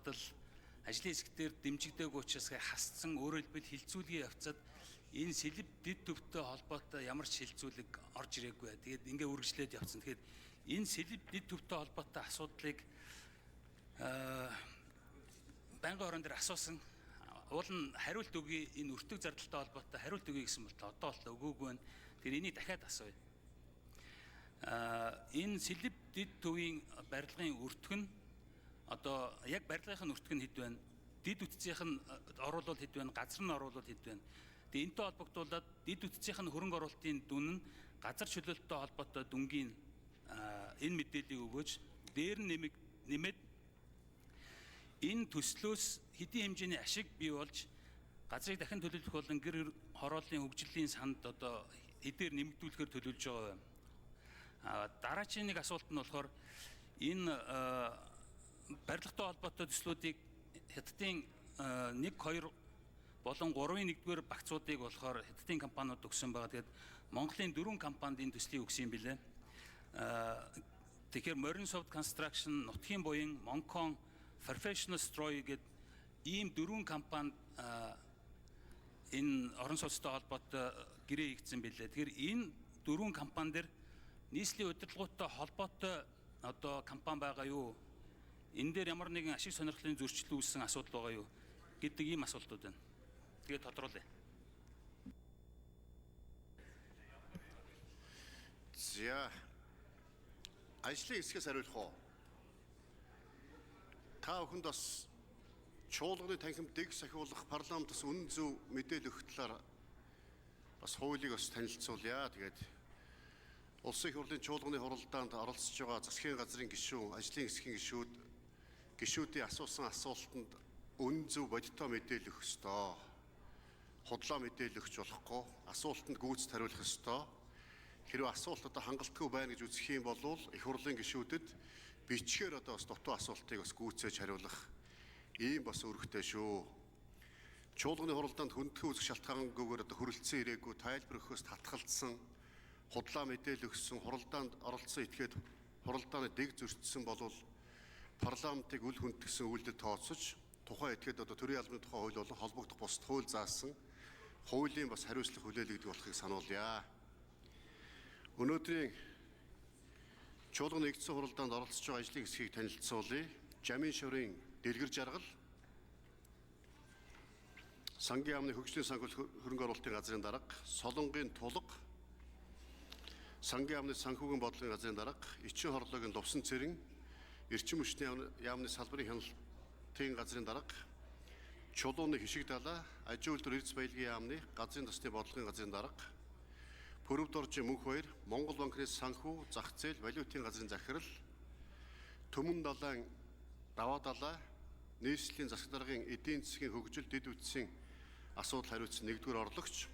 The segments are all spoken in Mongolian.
холбогдол ажлын хэсгээр дэмжигдээгүй учраас хасцсан, өөрөөр хэлбэл хилцүүлгийн явцад энэ сэлб дэд төвтэй холбоотой ямар ч хилцүүлэг орж ирээгүй. Тэгээд ингээ үргэлжлээд явцсан. Тэгэхээр энэ сэлб дэд төвтэй холбоотой асуудлыг байнгын орон дээр асуусан. Уул нь хариулт өгье, энэ өртөг зардалтай холбоотой хариулт өгье гэсэн бол одоо бол өгөөгүй байна. Тэгэхээр энийг дахиад асууя. Энэ сэлб дэд төвийн барилгын өртөг нь одоо яг барилгын өртөг нь хэд байна? Дэд үтцийнх нь оруулал хэд байна? Газар нь оруулал хэд байна? Тэгээ энэтэй холбогдуулаад дэд үтцийнх нь хөрөнгө оруулалтын дүн нь газар чөлөөлөлтөй холбоотой дүнгийн энэ мэдээллийг өгөөж дээр нь нэмээд энэ төслөөс хэдийн хэмжээний ашиг бий болж газрыг дахин төлөвлөх болон гэр хорооллын хөгжлийн санд одоо хэдээр нэмэгдүүлэхээр төлөвлөж байгаа юм. Дараагийн нэг асуулт нь болохоор энэ барилгатай холбоотой төслүүдийг хятадын 1, 2 болон 3-ын 1-р багцуудыг болохоор хятадын компаниуд өгсөн байгаа. Тэгээд Монголын 4 компанид энэ төслийг өгсөн юм билээ. Тэгэхээр Morisoft Construction, Нутгийн буян, Монкон, Professional Stroy гэдэг ийм 4 компанид энэ орон сууцтай холбоотой гэрээ хийгдсэн билээ. Тэгэхээр энэ 4 компани дээр нийслэлийн удирдлагуудтай холбоотой одоо компани байгаа юу? Энэ дээр ямар нэгэн ашиг сонирхлын зөрчил үүссэн асуудал байгаа юу гэдэг ийм асуултууд байна. Тэгээд тодруулъя. За ажлын хэсгээс хариулах уу? Та бүхэнд бас чуулганы танхимд дэг сахиулах парламентс үнэн зөв мэдээлэл өгөх талаар бас хуулийг бас танилцуулъя. Тэгээд Улсын их хурлын чуулганы хуралдаанд оролцож байгаа засгийн газрын гишүүн, ажлын хэсгийн гишүүдийн асуусан асуултанд үнэн зөв бодиттой мэдээлэл өгөх ёстой. Худлаа мэдээлэл өгч болохгүй. Асуултанд гүйцэд хариулах ёстой. Хэрвээ асуулт одоо хангалтгүй байна гэж үзэх юм бол их хурлын гишүүдэд бичгээр одоо бас дутуу асуултыг бас гүйцээж хариулах ийм бас үүрэгтэй шүү. Чуулганы хуралдаанд хүндхэн үзэх шалтгаангүйгээр одоо хүрэлцэн ирээгүй, тайлбар өгөхөөс татгалзсан, худлаа мэдээлэл өгсөн, хуралдаанд оролцсон этгээд хуралдааны дэг зөрчсөн болвол парламентыг үл хүндгсэн үйлдэл тооцож тухайн этгээд одоо төрийн албаны тухай хууль болон холбогдох бусад хууль заасан хуулийн бас хариуцлага хүлээлгдэг болохыг сануулъя. Өнөөдрийн чуулганы нэгдсэн хуралдаанд оролцож байгаа ажлын хэсгийг танилцуулъя. Жамин шаврын дэлгэр жаргал, Сангийн яамны хөгжлийн санхүүгийн хөрөнгө оруулалтын газрын дарга, Солонгийн тулга, Сангийн яамны санхүүгийн бодлогын газрын дарга, Ичин хорлоогийн Лувсан цэрэн, Эрчим хүчний яамны салбарын хяналтын газрын дарга, Чулууны хишиг далаа, Ажин үйлдвэр эрдэс баялагын яамны газрын тосны бодлогын газрын дарга, Пөрөв доржийн мөнх баяр, Монгол банкнаас санхүү, зах зээл, валютын газрын захирал, Төмөн далайн даваа далаа, нийслэлийн засаг даргын эдийн засгийн хөгжил дэд үтсийн асуудал хариуцсан 1-р орлогч,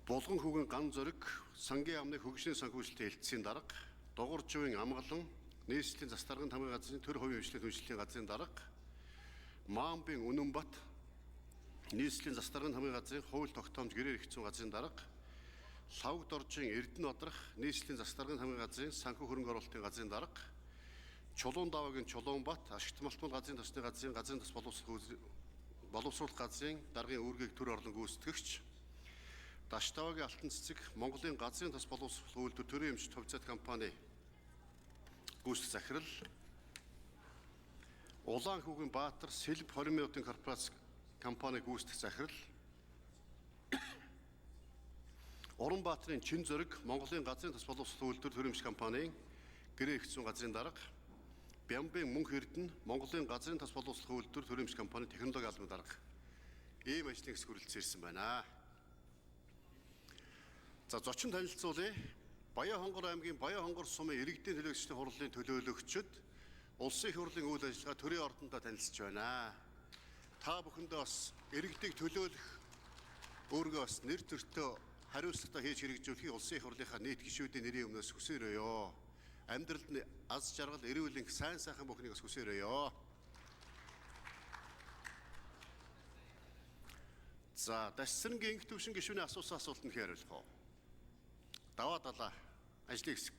Булган хүүгийн ган зориг, Сангийн яамны хөгжлийн санхүүжилтийн хэлтсийн дарга, Дугуйрживын амгалан, нийслэлийн засаг даргын тамгын газрын төр хувийн хөгжлийн газрын дарга, Маамбын Үнэнбат, нийслэлийн засаг даргын тамгын газрын хууль тогтоомж гэрээр ихцэн газрын дарга, Лавг доржийн Эрдэнэ Одрах, нийслэлийн засаг даргын тамгын газрын санхүү хөрөнгө оруулалтын газрын дарга, Чулуун даваагийн Чулуунбат, ашигт малтмал газрын тосны газрын тос боловсруулах газрын даргын үүргийг төр орлон гүйцэтгэгч, Даштаваагийн Алтан цэцэг, Монголын газрын тос боловсруулах үйлдвэр төрийн эмч товцоод компани гүйцэтгэх захирал, Улаан хүүгийн Баатар Сэлб 20 минутын корпорац компани гүйцэтгэх захирал, Уранбаатарын Чин зориг, Монголын газрын тос боловсруулах үйлдвэр төрийн эмч компанийн гэрээ ихцэн газрын дарга, Бямбын мөнх эрдэнэ, Монголын газрын тос боловсруулах үйлдвэр төрийн эмч компани технологи албаны дарга. Ийм ажлын хэсэг хүрэлцэн ирсэн байна. За зочин танилцуулъя. Баян-Хонгор аймгийн Баян-Хонгор сумын иргэдийн төлөөлөгчдийн хурлын төлөөлөгчид улсын их хурлын үйл ажиллагаа төрийн ордондоо танилцж байна. Та бүхэндээ бас иргэдийг төлөөлөх өөргөө бас нэр төртөө хариуцлагатай хийж хэрэгжүүлэхийг улсын их хурлынхаа нийт гишүүдийн нэрийн өмнөөс хүсээрөөё. Амьдралд нь аз жаргал, эрүүл энх, сайн сайхан бүхнийг бас хүсээрөөё. За, Дашсангийн инх төвшин гишүүний асуусан асуултанд хариулах уу? Даваа далаа ажлын хэсэг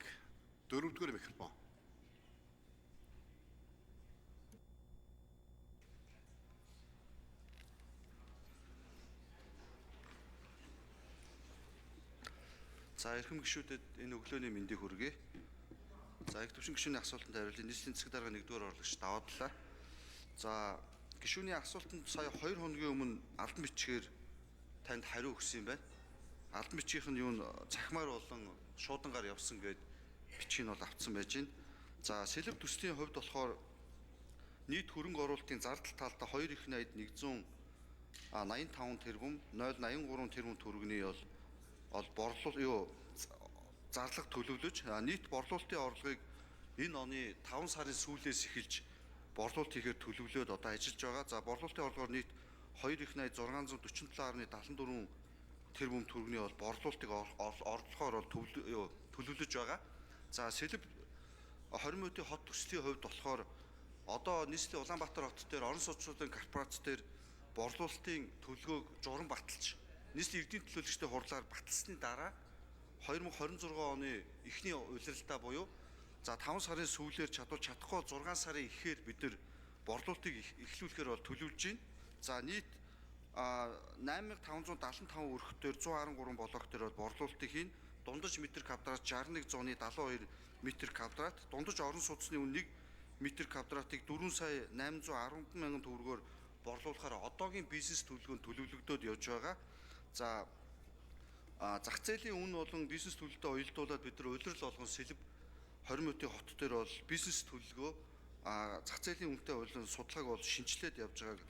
4-р микрофон. За эрхэм гишүүдэд энэ өглөөний мэндийг хүргэе. За их төвшин гишүүний асуултанд хариулъя. Нийслэлийн засаг дарга 1-р орлогч Даваадлаа. За гишүүний асуултанд сая 2 хоногийн өмнө албан бичгээр танд хариу өгсөн юм байна. Албан бичгийнх нь юу н цахимаар болон шуудангаар явсан гэд бичгийг нь бол авцсан байж байна. За сэлб төслийн хувьд болохоор нийт хөрөнгө оруулалтын зардал талдаа 2 их найд 185 тэрбум 083 тэрбум төгрөгийн бол борлуул зарлага төлөвлөж нийт борлуулалтын орлогыг энэ оны 5 сарын сүүлээс эхэлж борлуулалт хийхээр төлөвлөөд одоо ажиллаж байгаа. За борлуулалтын орлогоор нийт 2 их найд 647.74 тэрбум төгрөгийн бол борлуулалтыг орлохоор бол төлөвлөж байгаа. За сэлб 20 минутын хот төслийн хувьд болохоор одоо нийслэлийн Улаанбаатар хот дээр орон сууцлуудын корпорац дээр борлуулалтын төлөвлөгөөг журам баталж нийслэлийн иргэдийн төлөөлөгчдийн хурлаар баталсны дараа 2026 оны эхний улиралтаа буюу за 5 сарын сүүлээр чадахгүй 6 сарын ихээр бид нар борлуулалтыг эхлүүлэхээр бол төлөвлөж байна. За нийт 8575 өрхтөөр 113 блок дээр бол борлуулалтыг хийн. Дундаж метр квадрат 61.72 метр квадрат, дундаж орон сууцны үн 1 метр квадратыг 4 сая 810 мянган төгрөгөөр борлуулахаар одоогийн бизнес төлөвлөгөөнд төлөвлөгдөөд явж байгаа. За зах зээлийн үн болон бизнес төлөлтөд уялдуулаад бид нар улирал болгон сэлб 20 минутын хот дээр бол бизнес төлөвлөгөө зах зээлийн үнэтэй болон судалгааг бол шинжилээд явж байгааг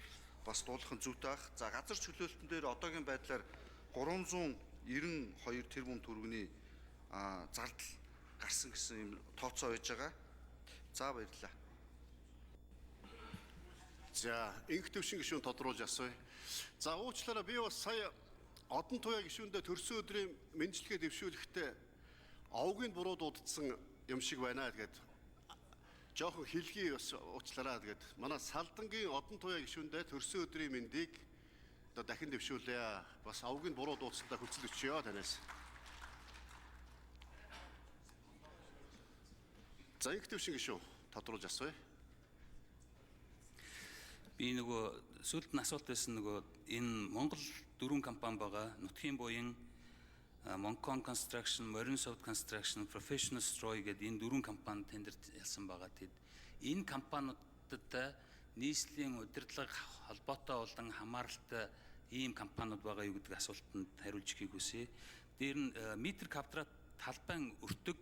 бас дуулах нь зүйтэй ах. За газар чөлөөлтөн дээр одоогийн байдлаар 392 тэрбум төгрөгийн зардал гарсан гэсэн юм тооцоо байж байгаа. За баярлалаа. За инх төвшин гишүүн тодруулж асууя. За уучлаарай, би бас сая Одон туяа гишүүндээ төрсөн өдрийн мэндчилгээ дэвшүүлэхдээ овгийн буруу дуудсан юм шиг байна гэдэг жоохон хэлхий бас уучлаарай тэгээд манай Салдангийн Одон туяа гишүүндээ төрсөн өдрийн мэндийг одоо дахин дэвшүүлье. Бас овгийн буруу дуудсандаа хүчил өчьё танаас. За инх төвшин гишүүн тодруулж асууя. Би нөгөө сүүлд нь асуулт байсан нөгөө энэ Монгол 4 компани байгаа. Нутгийн буян, Moncon Construction, Morin Soft Construction, Professional Stroy гэдэг энэ 4 компани тендерт ялсан байгаа. Тэгэд энэ компаниудад нийслэлийн удирдлага холбоотой болон хамааралтай ийм компаниуд байгаа юу гэдэг асуултанд хариулж өгөхийг хүсье. Дээр нь метр квадрат талбайн өртөг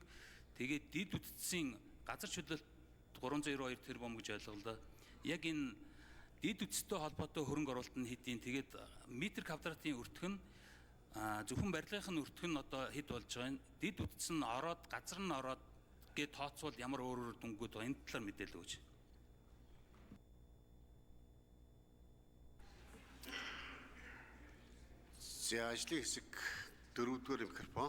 тэгээд дид үтцийн газар чөлөөлт 392 тэрбум гэж ойлголоо. Яг энэ дид үтцтэй холбоотой хөрөнгө оруулалт нь хэдийн тэгээд метр квадратын өртөх нь зөвхөн барилгын өртөх нь одоо хэд болж байгаа юм. Дид үтц нь ороод газар нь ороод гэж тооцвол ямар өөр дүнгууд байгаа энэ талаар мэдээлэл өгөөч. За ажлын хэсэг 4-р микрофон.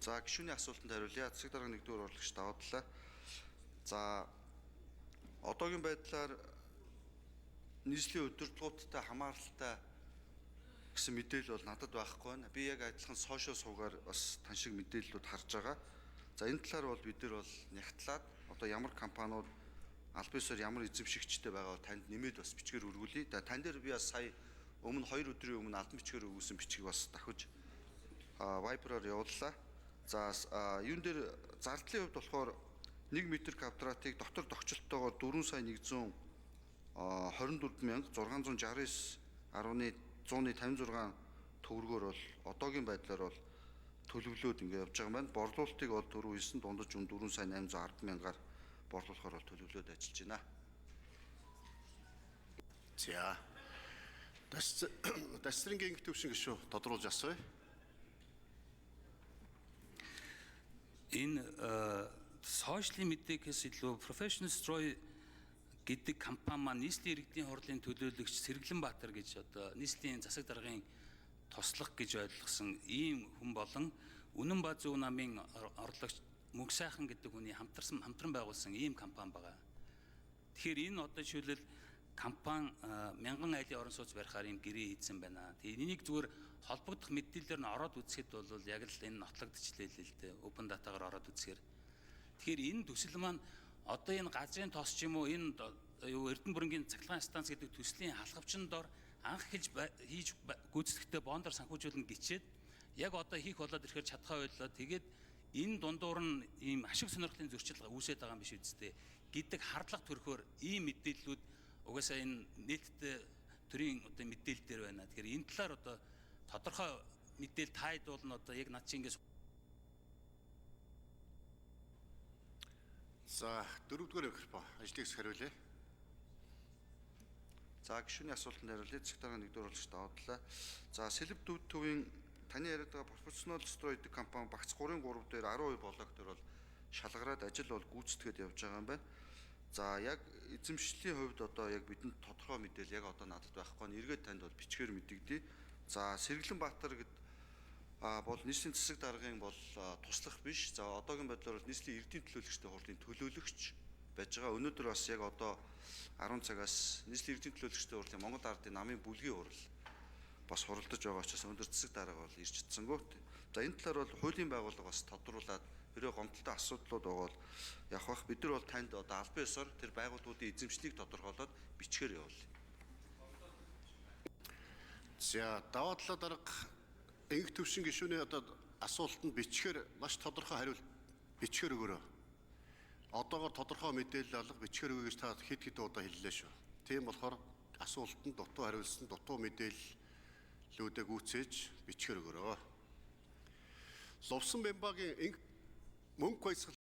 За гишүүний асуултанд хариулъя. Засаг дарга 1-р орлогч Даваадлаа. За одоогийн байдлаар нийслэлийн удирдлагуудтай хамааралтай гэсэн мэдээлэл бол надад байхгүй байна. Би яг адилхан сошиал сувгаар бас тань шиг мэдээллүүд харж байгаа. За энэ талаар бол бид нар бол нягтлаад одоо ямар компаниуд албан ёсоор ямар эзэмшигчтэй байгаа танд нэмээд бас бичгээр өргүүлье. Тань дээр би бас сая өмнө 2 өдрийн өмнө албан бичгээр өгүүлсэн бичгийг бас давхиж Viber-аар явууллаа. За юун дээр зардлын хувьд болохоор 1 метр квадратыг дотор тогтчлолтойгоор 4 сая 124 мянга 669.156 төгрөгөөр бол одоогийн байдлаар бол төлөвлөөд ингэ явж байгаа юм байна. Борлуулалтыг бол түрүү хэлсэн дундаж үн 4 сая 810 мянгаар борлуулахаар бол төлөвлөөд ажиллаж байна. За Дастрингийн инх төвшин гишүүн тодруулж асууя. Энэ сошиалын мэдээгээс илүү Professional Stroy гэдэг компани маань нийслэлийн иргэдийн хурлын төлөөлөгч Сэргэлэнбаатар гэж одоо нийслэлийн засаг даргын туслах гэж ойлгосон ийм хүн болон Үнэн ба Зөв намын орлогч Мөнх сайхан гэдэг хүний хамтран байгуулсан ийм компани байгаа. Тэгэхээр энэ одоо жишээлбэл компани мянган айлын орон сууц барихаар ийм гэрээ хийсэн байна. Тэгээ энийг зүгээр холбогдох мэдээлэлээр нь ороод үзэхэд бол яг л энэ нотлогдчихлээ л дээ. Open data-гаар ороод үзэхээр. Тэгэхээр энэ төсөл маань одоо энэ газрын тос ч юм уу энэ Эрдэнэ бүрэнгийн цахилгаан станц гэдэг төслийн халхавчин дор анх хийж гүйцэтгэхдээ бондор санхүүжүүлнэ гिचээд яг одоо хийх болоод ирэхээр чадхаа байлаа. Тэгээд энэ дундуур нь ийм ашиг сонирхлын зөрчил үүсээд байгаа юм биш үсттэй гэдэг хардлага төрөхөөр ийм мэдээллүүд угаасаа энэ нээлттэй төрийн одоо мэдээлэл дээр байна. Тэгэхээр энэ талаар одоо тодорхой мэдээлэл таайдуулна одоо яг над чинь ингээс. За дөрөвдүгээр микрофон ажлыг хариулъя. За гишүүний асуултанд хариулъя. Засаг дарганы нэгдүгээр урлагчд даваадлаа. За Сэлб дүүд төвийн таны яриад байгаа профессионал строй гэдэг компани багц 3-3 дээр 12 блок дээр бол шалгараад ажил бол гүйцэтгээд явж байгаа юм байна. За яг эзэмшлийн хувьд одоо яг бидэнд тодорхой мэдээлэл яг одоо надад байхгүй нь эргээд танд бол бичгээр мэдэгдээ. За Сэргэлэн Баатар гэд бол нийслэлийн засаг даргын бол туслах биш. За одоогийн байдлаар бол нийслэлийн эрдийн төлөөлөгчтэй хурлын төлөөлөгч байж байгаа. Өнөөдөр бас яг одоо 10 цагаас нийслэлийн эрдийн төлөөлөгчтэй хурлын Монгол Ардын намын бүлгийн хурал бас хуралдаж байгаа учраас өндөр засаг дарга бол ирж чадсангүй. За энэ талаар бол хуулийн байгууллага бас тодруулаад хэрэг гомдолтой асуудлууд байгаа бол явах бах. Бид нар бол танд одоо албан ёсоор тэр байгууллагуудын эзэмшлийг тодорхойлоод бичгээр явуулъя. За даваадлаа дарга энх төвшин гишүүний одоо асуултанд бичгээр маш тодорхой хариулт бичгээр өгөөрэй. Одоогоор тодорхой мэдээлэл алга бичгээр өгье гэж та хэд хэд удаа хэллээ шүү. Тийм болохоор асуултанд дутуу хариулсан дутуу мэдээллүүдээ гүйцээж бичгээр өгөөрэй. Лувсан Бямбагийн мөнгө баясгал